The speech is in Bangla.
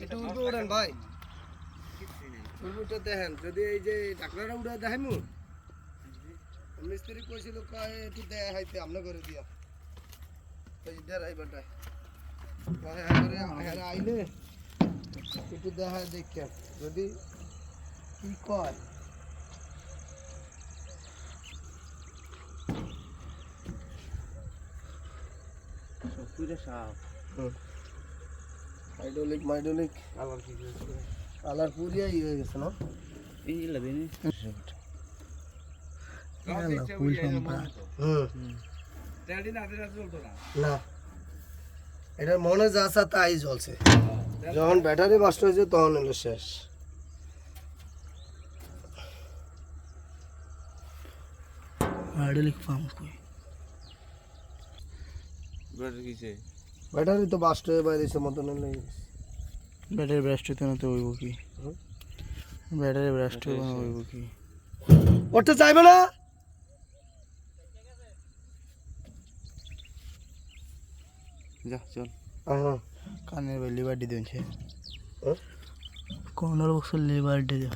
এটা উঠবে ওড়েন ভাই উঠে দেখেন যদি এই যে টাকলাটা উড়ে দেখেন মিস্ত্রি কইছিল কয় একটু দেখাইতে আমনে করে দিয়া তো ইদার আইবাটা কয় আরে আইলে একটু দেখায় দেখেন যদি কি কয় সবকিছু সাফ হাইড্রোলিক মাইড্রোলিক কালার কি কালার পুরিয়াই হয়ে গেছে না ইঞ্জিন লাগবে নি ফুল সম্পা না এটা মনে যা আসা তাই জ্বলছে যখন ব্যাটারি বাস্ট হয়েছে তখন হলো শেষ हाइड्रोलिक पंप कोई ব্যাটারি কিছে ব্যাটারি তো বাস্ট হয়ে বাইরেছে মতন হলে बैटरी ब्रस्ट होते ना तो वही वो की बैटरी ब्रस्ट हो वही वो की উঠতে চাইবে না যা চল হ্যাঁ काने वाली बाडी देन छे हाँ? कॉर्नर बॉक्स लेबर दे